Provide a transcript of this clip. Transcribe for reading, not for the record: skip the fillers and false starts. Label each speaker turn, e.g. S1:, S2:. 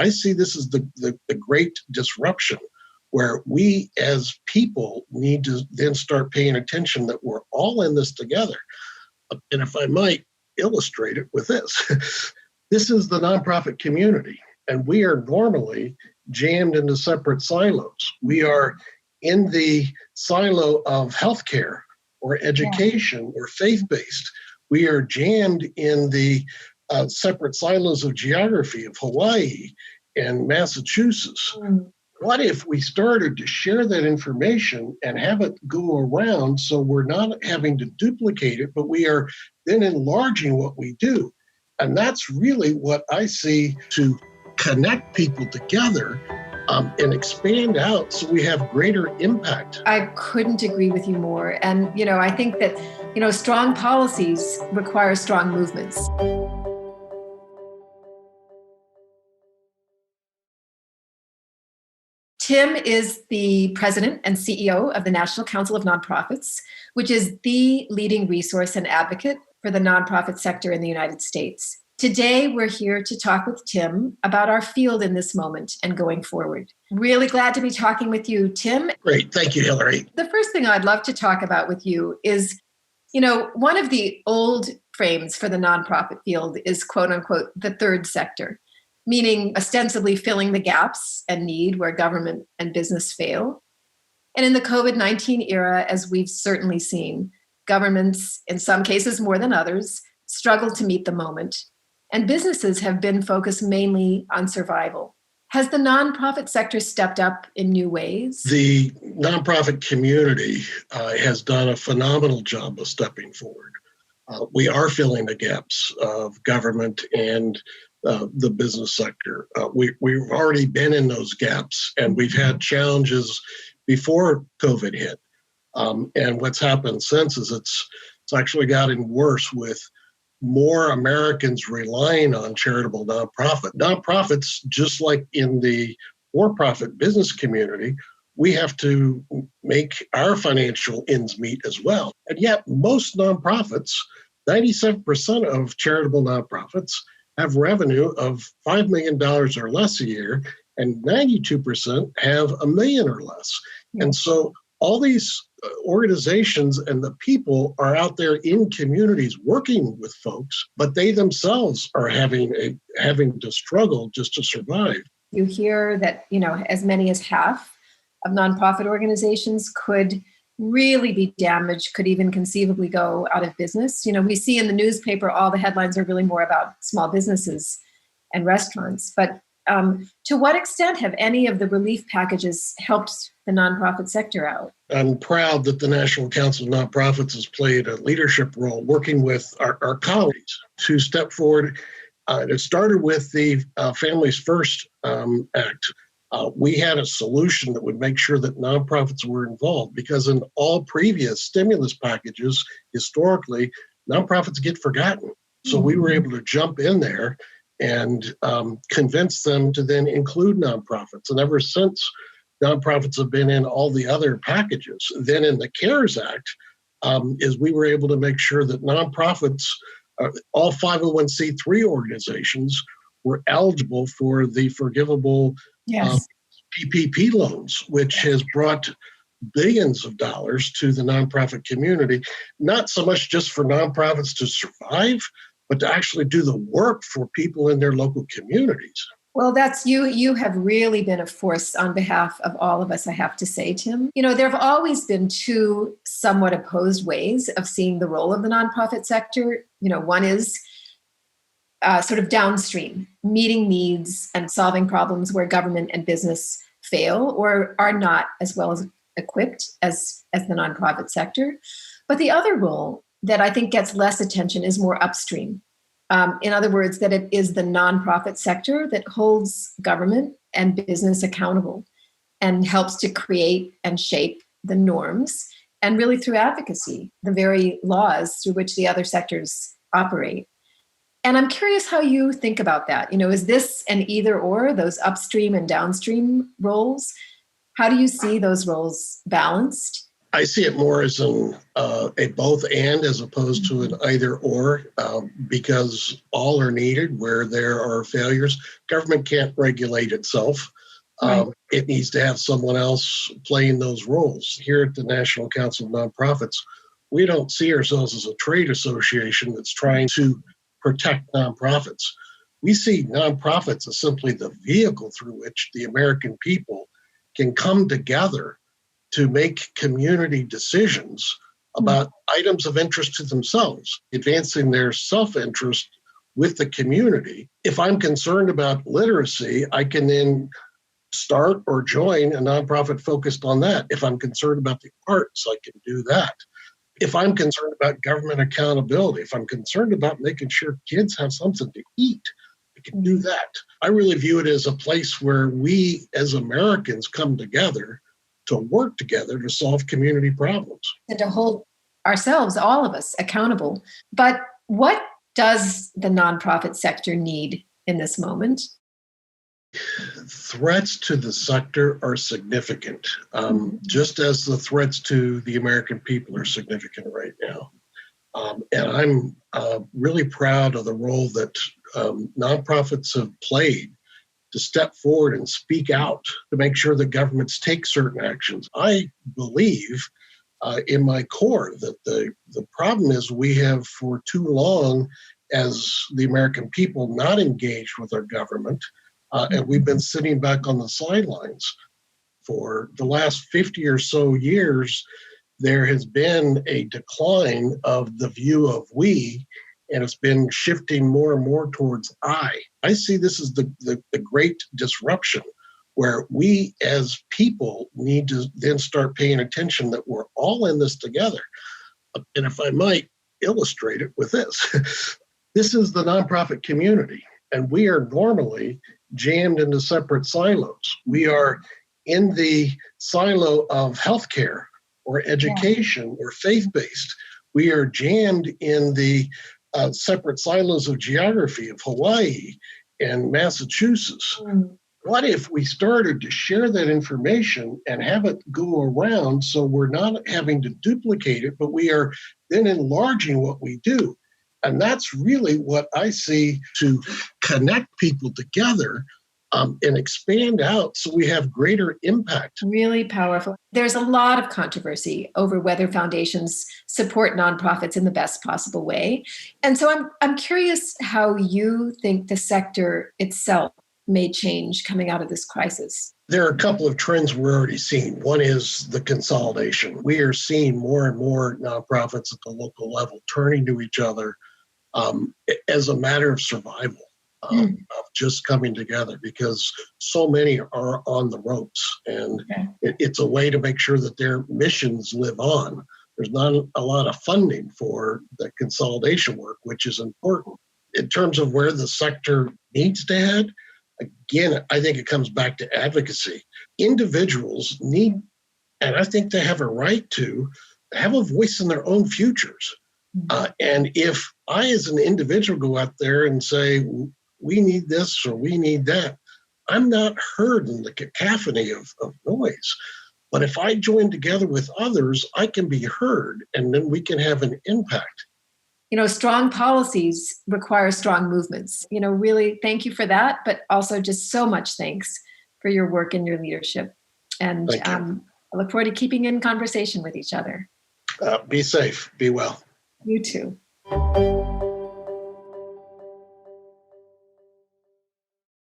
S1: I see this as the great disruption where we as people need to then start paying attention that we're all in this together. And if I might illustrate it with this, this is the nonprofit community, and we are normally jammed into separate silos. We are in the silo of healthcare or education or faith-based. We are jammed in the separate silos of geography of Hawaii and Massachusetts. What if we started to share that information and have it go around so we're not having to duplicate it, but we are then enlarging what we do? And that's really what I see to connect people together and expand out so we have greater impact.
S2: I couldn't agree with you more. And, I think that, strong policies require strong movements. Tim is the president and CEO of the National Council of Nonprofits, which is the leading resource and advocate for the nonprofit sector in the United States. Today, we're here to talk with Tim about our field in this moment and going forward. Really glad to be talking with you, Tim.
S1: Great. Thank you, Hilary.
S2: The first thing I'd love to talk about with you is, one of the old frames for the nonprofit field is, quote unquote, the third sector, meaning ostensibly filling the gaps and need where government and business fail. And in the COVID-19 era, as we've certainly seen, governments, in some cases more than others, struggle to meet the moment. And businesses have been focused mainly on survival. Has the nonprofit sector stepped up in new ways?
S1: The nonprofit community has done a phenomenal job of stepping forward. We are filling the gaps of government and the business sector. We've already been in those gaps, and we've had challenges before COVID hit. And what's happened since is it's actually gotten worse with more Americans relying on charitable nonprofit. Nonprofits, just like in the for-profit business community, we have to make our financial ends meet as well. And yet most nonprofits, 97% of charitable nonprofits have revenue of $5 million or less a year, and 92% have $1 million or less. And so all these organizations and the people are out there in communities working with folks, but they themselves are having to struggle just to survive.
S2: You hear that, as many as half of nonprofit organizations could really be damaged, could even conceivably go out of business. We see in the newspaper, all the headlines are really more about small businesses and restaurants. But to what extent have any of the relief packages helped the nonprofit sector out?
S1: I'm proud that the National Council of Nonprofits has played a leadership role working with our colleagues to step forward. It started with the Families First Act. We had a solution that would make sure that nonprofits were involved, because in all previous stimulus packages, historically, nonprofits get forgotten. So we were able to jump in there and convince them to then include nonprofits. And ever since, nonprofits have been in all the other packages. Then in the CARES Act, is we were able to make sure that nonprofits, all 501c3 organizations, were eligible for the forgivable PPP loans, which has brought billions of dollars to the nonprofit community, not so much just for nonprofits to survive, but to actually do the work for people in their local communities.
S2: Well, that's you. You have really been a force on behalf of all of us, I have to say, Tim. There have always been two somewhat opposed ways of seeing the role of the nonprofit sector. One is sort of downstream, meeting needs and solving problems where government and business fail or are not as well as equipped as the nonprofit sector. But the other role that I think gets less attention is more upstream. In other words, that it is the nonprofit sector that holds government and business accountable and helps to create and shape the norms, and really through advocacy, the very laws through which the other sectors operate. And I'm curious how you think about that. Is this an either or, those upstream and downstream roles? How do you see those roles balanced?
S1: I see it more as a both and as opposed to an either or, because all are needed where there are failures. Government can't regulate itself.
S2: Right.
S1: It needs to have someone else playing those roles. Here at the National Council of Nonprofits, we don't see ourselves as a trade association that's trying to protect nonprofits. We see nonprofits as simply the vehicle through which the American people can come together to make community decisions about items of interest to themselves, advancing their self-interest with the community. If I'm concerned about literacy, I can then start or join a nonprofit focused on that. If I'm concerned about the arts, I can do that. If I'm concerned about government accountability, if I'm concerned about making sure kids have something to eat, I can do that. I really view it as a place where we as Americans come together to work together to solve community problems.
S2: And to hold ourselves, all of us, accountable. But what does the nonprofit sector need in this moment?
S1: Threats to the sector are significant, just as the threats to the American people are significant right now. And I'm really proud of the role that nonprofits have played to step forward and speak out to make sure that governments take certain actions. I believe in my core that the problem is we have for too long, as the American people, not engaged with our government, and we've been sitting back on the sidelines. For the last 50 or so years, there has been a decline of the view of we, and it's been shifting more and more towards I. I see this as the great disruption, where we as people need to then start paying attention that we're all in this together. And if I might illustrate it with this, this is the nonprofit community, and we are normally jammed into separate silos. We are in the silo of healthcare or education or faith-based. We are jammed in the separate silos of geography of Hawaii and Massachusetts. What if we started to share that information and have it go around so we're not having to duplicate it, but we are then enlarging what we do? And that's really what I see to connect people together and expand out so we have greater impact.
S2: Really powerful. There's a lot of controversy over whether foundations support nonprofits in the best possible way. And so I'm curious how you think the sector itself may change coming out of this crisis.
S1: There are a couple of trends we're already seeing. One is the consolidation. We are seeing more and more nonprofits at the local level turning to each other as a matter of survival, of just coming together, because so many are on the ropes, and it's a way to make sure that their missions live on. There's not a lot of funding for the consolidation work, which is important. In terms of where the sector needs to head, again, I think it comes back to advocacy. Individuals need, and I think they have a right to, have a voice in their own futures. And if I, as an individual, go out there and say, we need this or we need that, I'm not heard in the cacophony of noise. But if I join together with others, I can be heard, and then we can have an impact.
S2: Strong policies require strong movements. Really thank you for that, but also just so much thanks for your work and your leadership. And I look forward to keeping in conversation with each other.
S1: Be safe. Be well.
S2: You too.